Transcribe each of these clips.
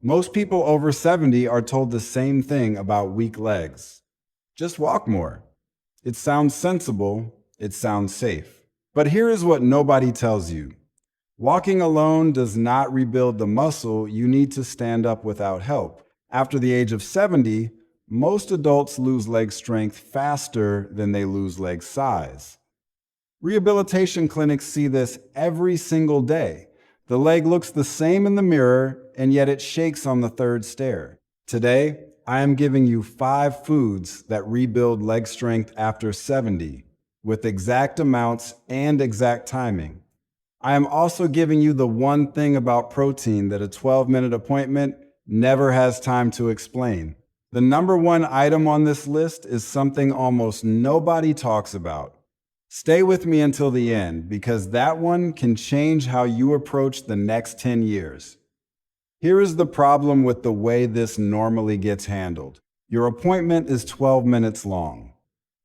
Most people over 70 are told the same thing about weak legs. Just walk more. It sounds sensible, it sounds safe. But here is what nobody tells you. Walking alone does not rebuild the muscle you need to stand up without help. After the age of 70, most adults lose leg strength faster than they lose leg size. Rehabilitation clinics see this every single day. The leg looks the same in the mirror, and yet it shakes on the third stair. Today, I am giving you 5 foods that rebuild leg strength after 70, with exact amounts and exact timing. I am also giving you the one thing about protein that a 12-minute appointment never has time to explain. The number one item on this list is something almost nobody talks about. Stay with me until the end, because that one can change how you approach the next 10 years. Here is the problem with the way this normally gets handled. Your appointment is 12 minutes long.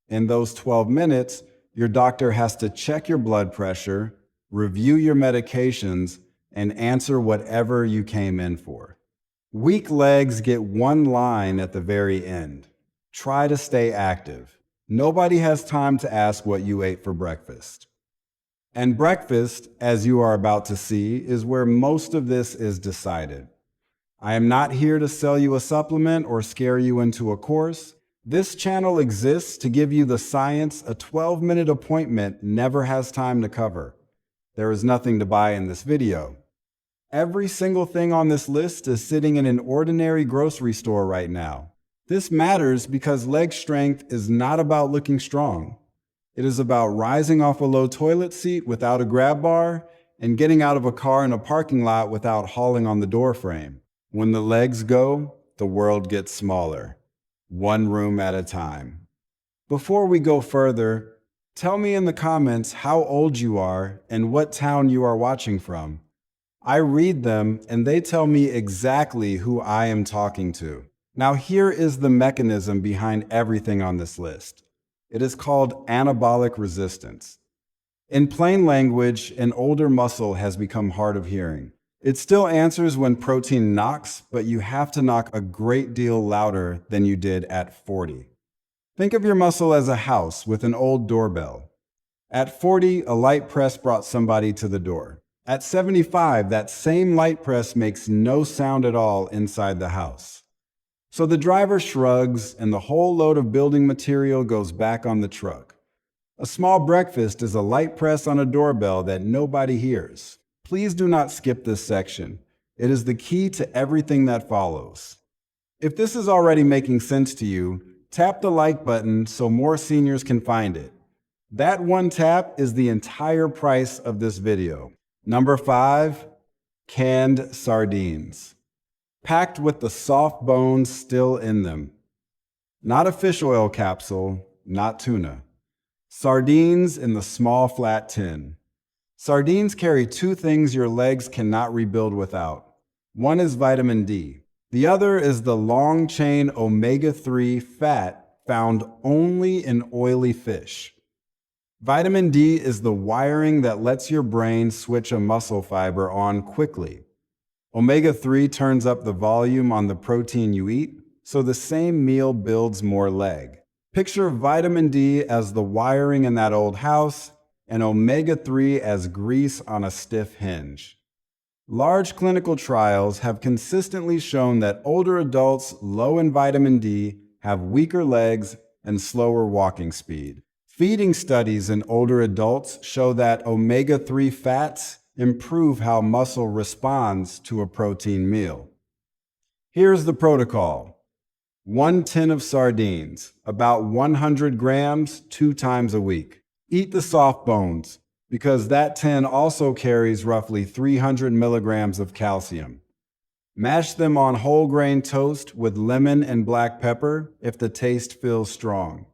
In those 12 minutes, your doctor has to check your blood pressure, review your medications, and answer whatever you came in for. Weak legs get one line at the very end. Try to stay active. Nobody has time to ask what you ate for breakfast. And breakfast, as you are about to see, is where most of this is decided. I am not here to sell you a supplement or scare you into a course. This channel exists to give you the science a 12-minute appointment never has time to cover. There is nothing to buy in this video. Every single thing on this list is sitting in an ordinary grocery store right now. This matters because leg strength is not about looking strong. It is about rising off a low toilet seat without a grab bar and getting out of a car in a parking lot without hauling on the door frame. When the legs go, the world gets smaller, one room at a time. Before we go further, tell me in the comments how old you are and what town you are watching from. I read them and they tell me exactly who I am talking to. Now here is the mechanism behind everything on this list. It is called anabolic resistance. In plain language, an older muscle has become hard of hearing. It still answers when protein knocks, but you have to knock a great deal louder than you did at 40. Think of your muscle as a house with an old doorbell. At 40, a light press brought somebody to the door. At 75, that same light press makes no sound at all inside the house. So the driver shrugs and the whole load of building material goes back on the truck. A small breakfast is a light press on a doorbell that nobody hears. Please do not skip this section. It is the key to everything that follows. If this is already making sense to you, tap the like button so more seniors can find it. That one tap is the entire price of this video. Number 5, canned sardines. Packed with the soft bones still in them. Not a fish oil capsule, not tuna. Sardines in the small flat tin. Sardines carry 2 things your legs cannot rebuild without. One is vitamin D. The other is the long-chain omega-3 fat found only in oily fish. Vitamin D is the wiring that lets your brain switch a muscle fiber on quickly. Omega-3 turns up the volume on the protein you eat, so the same meal builds more leg. Picture vitamin D as the wiring in that old house, and omega-3 as grease on a stiff hinge. Large clinical trials have consistently shown that older adults low in vitamin D have weaker legs and slower walking speed. Feeding studies in older adults show that omega-3 fats improve how muscle responds to a protein meal. Here's the protocol. 1 tin of sardines, about 100 grams, 2 times a week. Eat the soft bones, because that tin also carries roughly 300 milligrams of calcium. Mash them on whole grain toast with lemon and black pepper if the taste feels strong.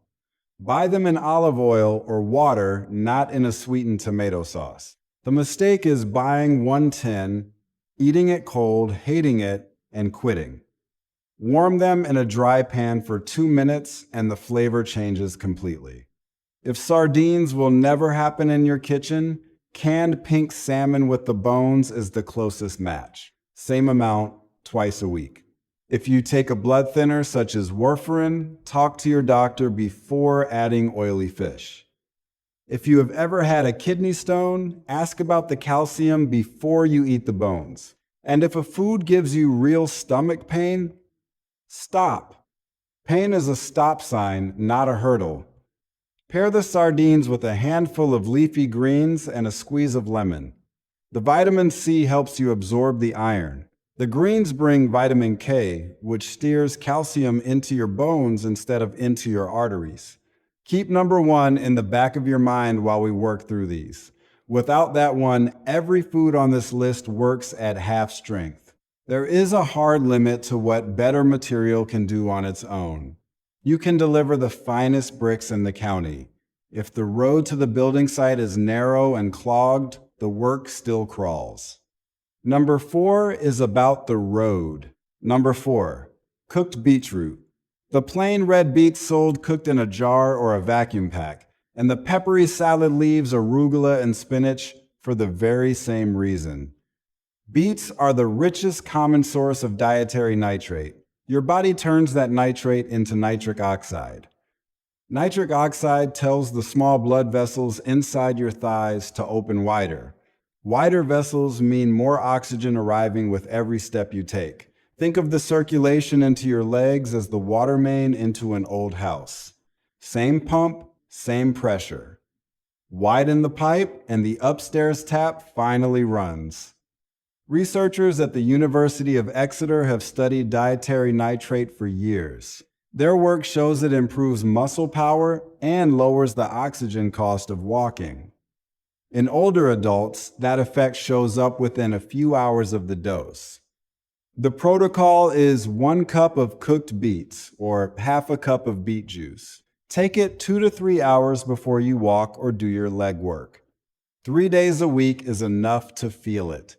Buy them in olive oil or water, not in a sweetened tomato sauce. The mistake is buying 1 tin, eating it cold, hating it, and quitting. Warm them in a dry pan for 2 minutes and the flavor changes completely. If sardines will never happen in your kitchen, canned pink salmon with the bones is the closest match. Same amount, twice a week. If you take a blood thinner such as warfarin, talk to your doctor before adding oily fish. If you have ever had a kidney stone, ask about the calcium before you eat the bones. And if a food gives you real stomach pain, stop. Pain is a stop sign, not a hurdle. Pair the sardines with a handful of leafy greens and a squeeze of lemon. The vitamin C helps you absorb the iron. The greens bring vitamin K, which steers calcium into your bones instead of into your arteries. Keep number 1 in the back of your mind while we work through these. Without that one, every food on this list works at half strength. There is a hard limit to what better material can do on its own. You can deliver the finest bricks in the county. If the road to the building site is narrow and clogged, the work still crawls. Number 4 is about the road. Number 4, cooked beetroot. The plain red beets sold cooked in a jar or a vacuum pack, and the peppery salad leaves arugula and spinach for the very same reason. Beets are the richest common source of dietary nitrate. Your body turns that nitrate into nitric oxide. Nitric oxide tells the small blood vessels inside your thighs to open wider. Wider vessels mean more oxygen arriving with every step you take. Think of the circulation into your legs as the water main into an old house. Same pump, same pressure. Widen the pipe, and the upstairs tap finally runs. Researchers at the University of Exeter have studied dietary nitrate for years. Their work shows it improves muscle power and lowers the oxygen cost of walking. In older adults, that effect shows up within a few hours of the dose. The protocol is 1 cup of cooked beets, or half a cup of beet juice. Take it 2 to 3 hours before you walk or do your leg work. 3 days a week is enough to feel it.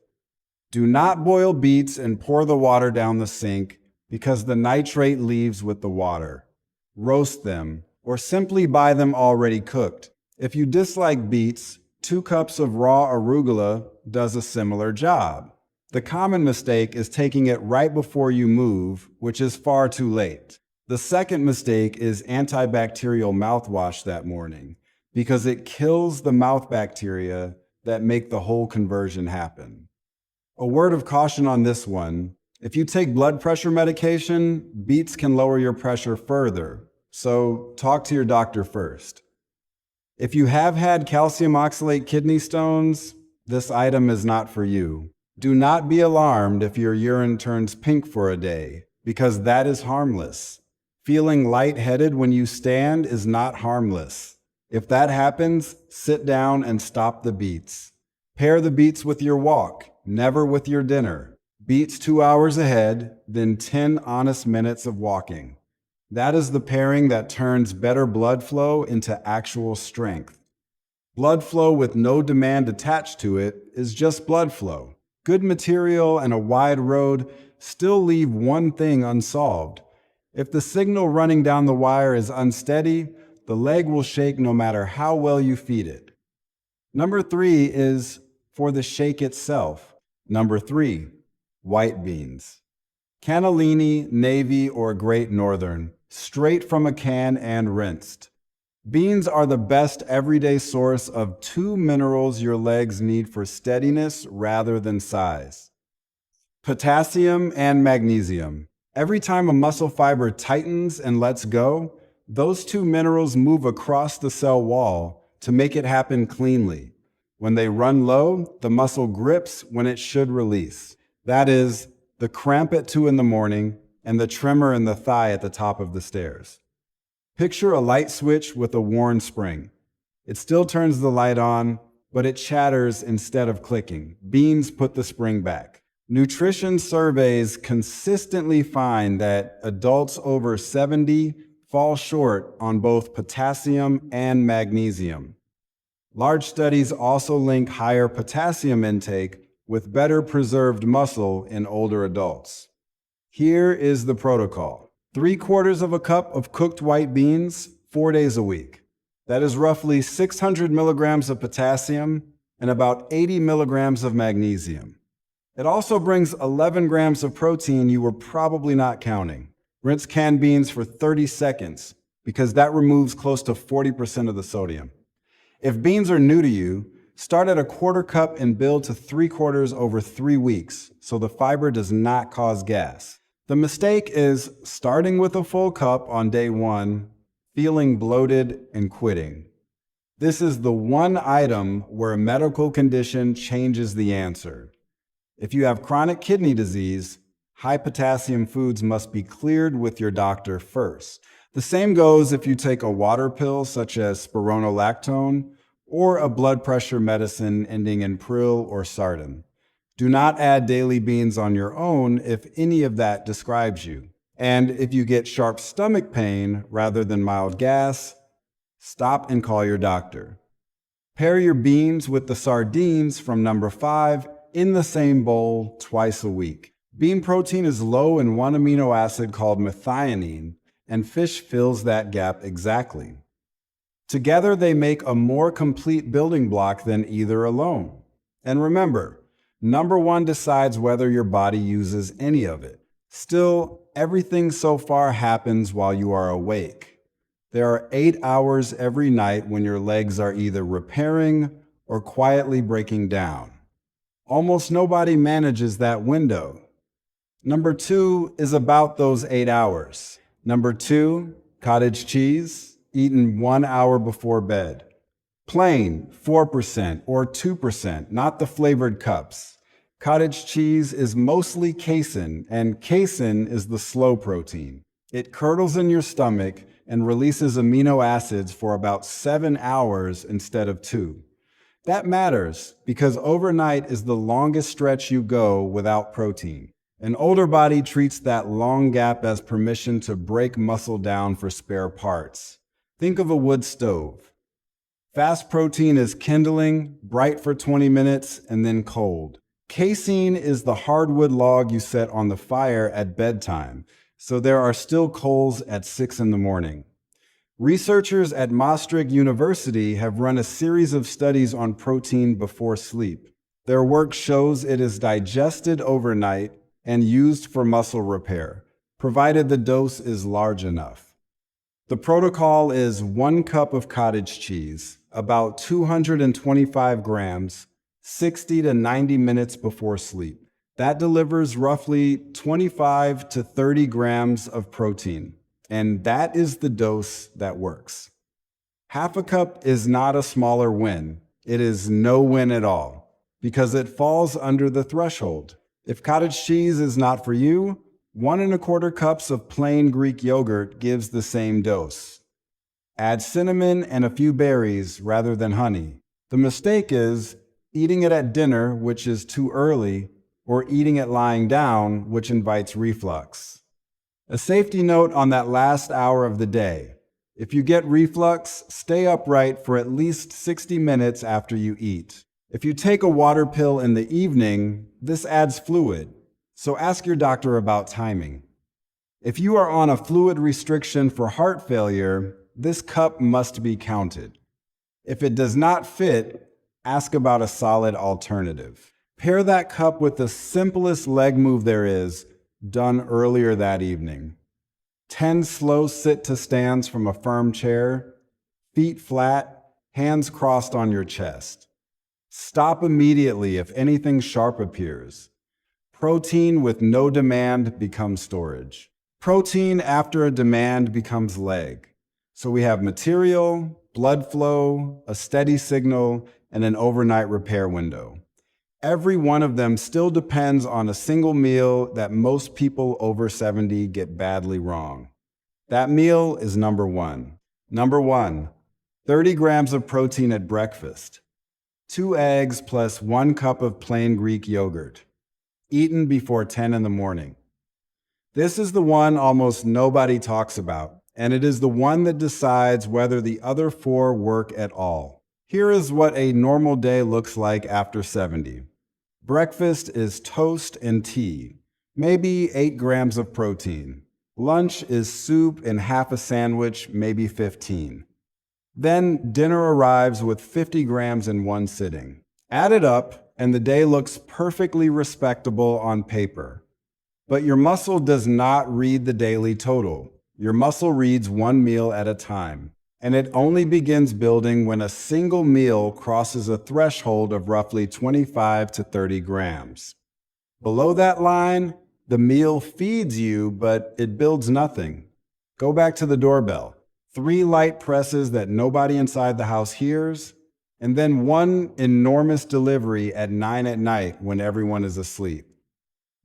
Do not boil beets and pour the water down the sink because the nitrate leaves with the water. Roast them, or simply buy them already cooked. If you dislike beets, 2 cups of raw arugula does a similar job. The common mistake is taking it right before you move, which is far too late. The second mistake is antibacterial mouthwash that morning, because it kills the mouth bacteria that make the whole conversion happen. A word of caution on this one: if you take blood pressure medication, beets can lower your pressure further, so talk to your doctor first. If you have had calcium oxalate kidney stones, this item is not for you. Do not be alarmed if your urine turns pink for a day, because that is harmless. Feeling lightheaded when you stand is not harmless. If that happens, sit down and stop the beets. Pair the beets with your walk, never with your dinner. Beets 2 hours ahead, then 10 honest minutes of walking. That is the pairing that turns better blood flow into actual strength. Blood flow with no demand attached to it is just blood flow. Good material and a wide road still leave one thing unsolved. If the signal running down the wire is unsteady, the leg will shake no matter how well you feed it. Number 3 is for the shake itself. Number 3, white beans. Cannellini, Navy, or Great Northern, straight from a can and rinsed. Beans are the best everyday source of 2 minerals your legs need for steadiness rather than size: potassium and magnesium. Every time a muscle fiber tightens and lets go, those 2 minerals move across the cell wall to make it happen cleanly. When they run low, the muscle grips when it should release. That is, the cramp at 2 in the morning and the tremor in the thigh at the top of the stairs. Picture a light switch with a worn spring. It still turns the light on, but it chatters instead of clicking. Beans put the spring back. Nutrition surveys consistently find that adults over 70 fall short on both potassium and magnesium. Large studies also link higher potassium intake with better preserved muscle in older adults. Here is the protocol: 3/4 of a cup of cooked white beans, 4 days a week. That is roughly 600 milligrams of potassium and about 80 milligrams of magnesium. It also brings 11 grams of protein you were probably not counting. Rinse canned beans for 30 seconds because that removes close to 40% of the sodium. If beans are new to you, start at a quarter cup and build to 3/4 over 3 weeks so the fiber does not cause gas. The mistake is starting with a full cup on day 1, feeling bloated, and quitting. This is the one item where a medical condition changes the answer. If you have chronic kidney disease, high potassium foods must be cleared with your doctor first. The same goes if you take a water pill such as spironolactone or a blood pressure medicine ending in pril or sardine. Do not add daily beans on your own if any of that describes you. And if you get sharp stomach pain rather than mild gas, stop and call your doctor. Pair your beans with the sardines from number 5 in the same bowl twice a week. Bean protein is low in one amino acid called methionine, and fish fills that gap exactly. Together, they make a more complete building block than either alone. And remember, number 1 decides whether your body uses any of it. Still, everything so far happens while you are awake. There are 8 hours every night when your legs are either repairing or quietly breaking down. Almost nobody manages that window. Number 2 is about those 8 hours. Number 2, cottage cheese, eaten 1 hour before bed. Plain, 4% or 2%, not the flavored cups. Cottage cheese is mostly casein, and casein is the slow protein. It curdles in your stomach and releases amino acids for about 7 hours instead of 2. That matters because overnight is the longest stretch you go without protein. An older body treats that long gap as permission to break muscle down for spare parts. Think of a wood stove. Fast protein is kindling, bright for 20 minutes, and then cold. Casein is the hardwood log you set on the fire at bedtime, so there are still coals at 6 in the morning. Researchers at Maastricht University have run a series of studies on protein before sleep. Their work shows it is digested overnight and used for muscle repair, provided the dose is large enough. The protocol is 1 cup of cottage cheese, about 225 grams, 60 to 90 minutes before sleep. That delivers roughly 25 to 30 grams of protein, and that is the dose that works. Half a cup is not a smaller win. It is no win at all, because it falls under the threshold. If cottage cheese is not for you, 1 1/4 cups of plain Greek yogurt gives the same dose. Add cinnamon and a few berries rather than honey. The mistake is eating it at dinner, which is too early, or eating it lying down, which invites reflux. A safety note on that last hour of the day. If you get reflux, stay upright for at least 60 minutes after you eat. If you take a water pill in the evening, this adds fluid, so ask your doctor about timing. If you are on a fluid restriction for heart failure, this cup must be counted. If it does not fit, ask about a solid alternative. Pair that cup with the simplest leg move there is, done earlier that evening. 10 slow sit-to-stands from a firm chair, feet flat, hands crossed on your chest. Stop immediately if anything sharp appears. Protein with no demand becomes storage. Protein after a demand becomes leg. So we have material, blood flow, a steady signal, and an overnight repair window. Every one of them still depends on a single meal that most people over 70 get badly wrong. That meal is number 1. Number 1, 30 grams of protein at breakfast. 2 eggs plus 1 cup of plain Greek yogurt, eaten before 10 in the morning. This is the one almost nobody talks about, and it is the one that decides whether the other 4 work at all. Here is what a normal day looks like after 70. Breakfast is toast and tea, maybe 8 grams of protein. Lunch is soup and half a sandwich, maybe 15. Then dinner arrives with 50 grams in one sitting. Add it up, and the day looks perfectly respectable on paper. But your muscle does not read the daily total. Your muscle reads one meal at a time, and it only begins building when a single meal crosses a threshold of roughly 25 to 30 grams. Below that line, the meal feeds you, but it builds nothing. Go back to the doorbell. 3 light presses that nobody inside the house hears, and then one enormous delivery at 9 at night when everyone is asleep.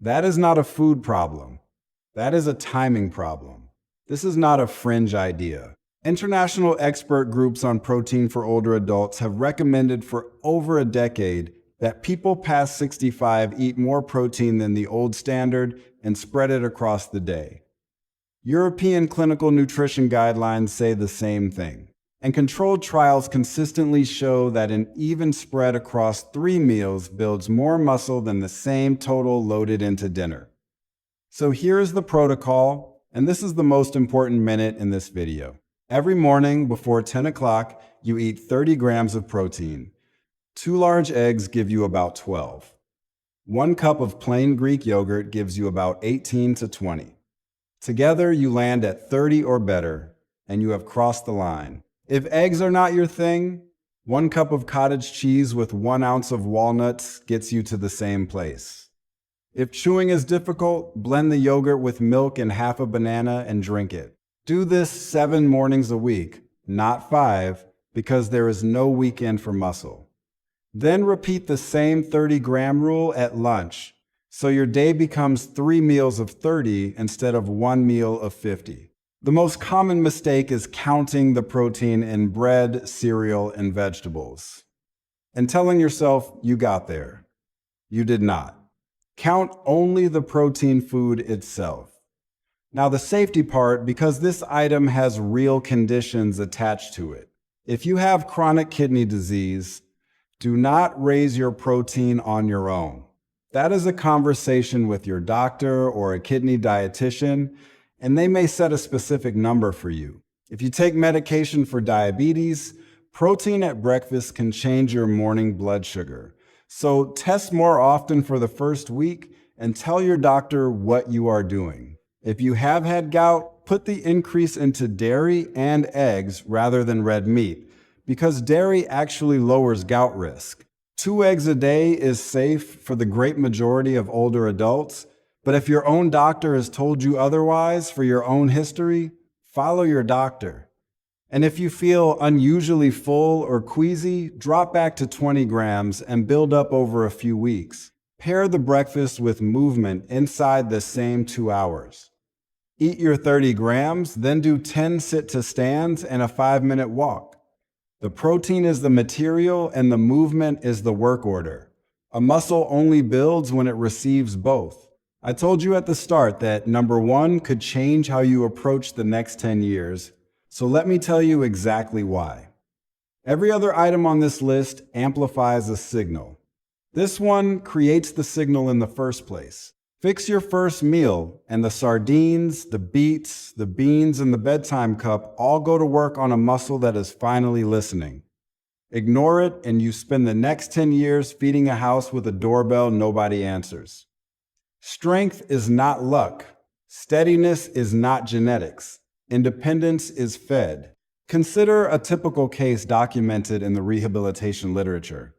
That is not a food problem. That is a timing problem. This is not a fringe idea. International expert groups on protein for older adults have recommended for over a decade that people past 65 eat more protein than the old standard and spread it across the day. European clinical nutrition guidelines say the same thing, and controlled trials consistently show that an even spread across 3 meals builds more muscle than the same total loaded into dinner. So here's the protocol, and this is the most important minute in this video. Every morning before 10 o'clock, you eat 30 grams of protein. 2 large eggs give you about 12. 1 cup of plain Greek yogurt gives you about 18 to 20. Together, you land at 30 or better, and you have crossed the line. If eggs are not your thing, 1 cup of cottage cheese with 1 ounce of walnuts gets you to the same place. If chewing is difficult, blend the yogurt with milk and half a banana and drink it. Do this 7 mornings a week, not 5, because there is no weekend for muscle. Then repeat the same 30-gram rule at lunch, so your day becomes 3 meals of 30 instead of 1 meal of 50. The most common mistake is counting the protein in bread, cereal, and vegetables, and telling yourself you got there. You did not. Count only the protein food itself. Now the safety part, because this item has real conditions attached to it. If you have chronic kidney disease, do not raise your protein on your own. That is a conversation with your doctor or a kidney dietitian, and they may set a specific number for you. If you take medication for diabetes, protein at breakfast can change your morning blood sugar. So test more often for the first week and tell your doctor what you are doing. If you have had gout, put the increase into dairy and eggs rather than red meat, because dairy actually lowers gout risk. 2 eggs a day is safe for the great majority of older adults, but if your own doctor has told you otherwise for your own history, follow your doctor. And if you feel unusually full or queasy, drop back to 20 grams and build up over a few weeks. Pair the breakfast with movement inside the same 2 hours. Eat your 30 grams, then do 10 sit-to-stands and a 5-minute walk. The protein is the material and the movement is the work order. A muscle only builds when it receives both. I told you at the start that number 1 could change how you approach the next 10 years, so let me tell you exactly why. Every other item on this list amplifies a signal. This one creates the signal in the first place. Fix your first meal, and the sardines, the beets, the beans, and the bedtime cup all go to work on a muscle that is finally listening. Ignore it, and you spend the next 10 years feeding a house with a doorbell nobody answers. Strength is not luck. Steadiness is not genetics. Independence is fed. Consider a typical case documented in the rehabilitation literature.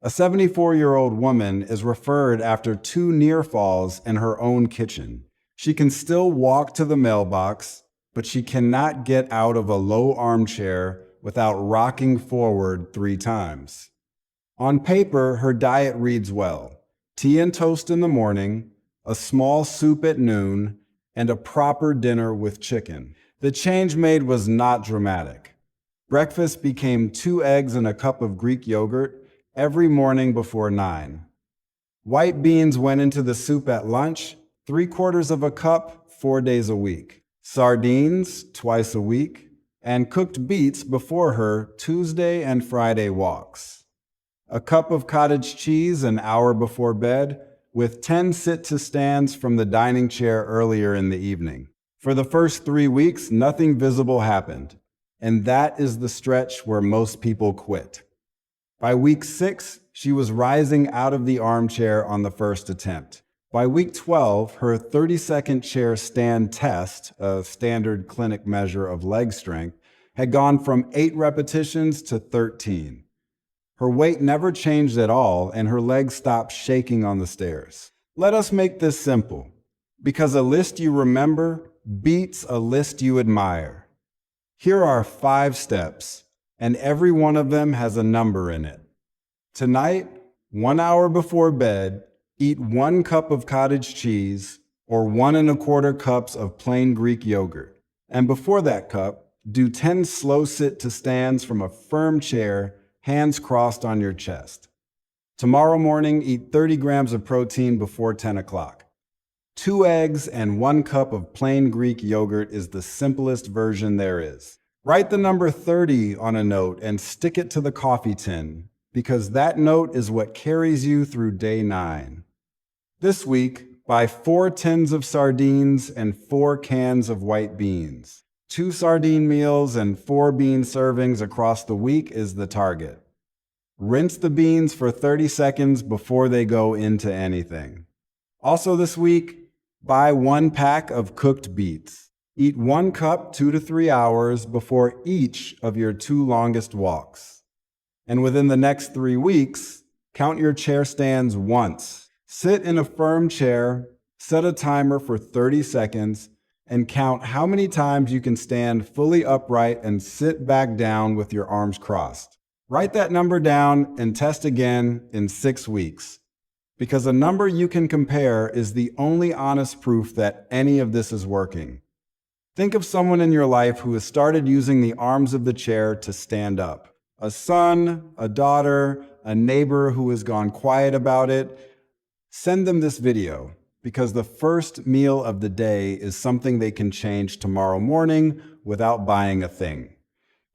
A 74-year-old woman is referred after 2 near falls in her own kitchen. She can still walk to the mailbox, but she cannot get out of a low armchair without rocking forward 3 times. On paper, her diet reads well: tea and toast in the morning, a small soup at noon, and a proper dinner with chicken. The change made was not dramatic. Breakfast became 2 eggs and a cup of Greek yogurt every morning before 9. White beans went into the soup at lunch, 3/4 of a cup, 4 days a week. Sardines, twice a week, and cooked beets before her Tuesday and Friday walks. A cup of cottage cheese an hour before bed, with 10 sit-to-stands from the dining chair earlier in the evening. For the first 3 weeks, nothing visible happened, and that is the stretch where most people quit. By week 6, She was rising out of the armchair on the first attempt. By week 12, her 30-second chair stand test, a standard clinic measure of leg strength, had gone from 8 repetitions to 13. Her weight never changed at all, and her legs stopped shaking on the stairs. Let us make this simple, because a list you remember beats a list you admire. Here are 5 steps, and every one of them has a number in it. Tonight, 1 hour before bed, eat 1 cup of cottage cheese or 1 1/4 cups of plain Greek yogurt. And before that cup, do 10 slow sit to stands from a firm chair, hands crossed on your chest. Tomorrow morning, eat 30 grams of protein before 10 o'clock. 2 eggs and 1 cup of plain Greek yogurt is the simplest version there is. Write the number 30 on a note and stick it to the coffee tin, because that note is what carries you through day 9. This week, buy 4 tins of sardines and 4 cans of white beans. 2 sardine meals and 4 bean servings across the week is the target. Rinse the beans for 30 seconds before they go into anything. Also this week, buy 1 pack of cooked beets. Eat 1 cup 2 to 3 hours before each of your 2 longest walks. And within the next 3 weeks, count your chair stands once. Sit in a firm chair, set a timer for 30 seconds, and count how many times you can stand fully upright and sit back down with your arms crossed. Write that number down and test again in 6 weeks, because a number you can compare is the only honest proof that any of this is working. Think of someone in your life who has started using the arms of the chair to stand up. A son, a daughter, a neighbor who has gone quiet about it. Send them this video, because the first meal of the day is something they can change tomorrow morning without buying a thing.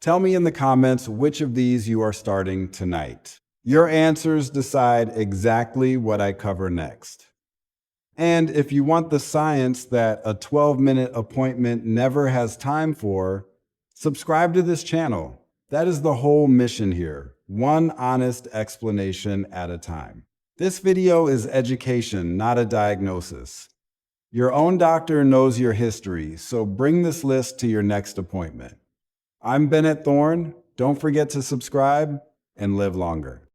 Tell me in the comments which of these you are starting tonight. Your answers decide exactly what I cover next. And if you want the science that a 12-minute appointment never has time for, subscribe to this channel. That is the whole mission here, one honest explanation at a time. This video is education, not a diagnosis. Your own doctor knows your history, so bring this list to your next appointment. I'm Bennett Thorne. Don't forget to subscribe and live longer.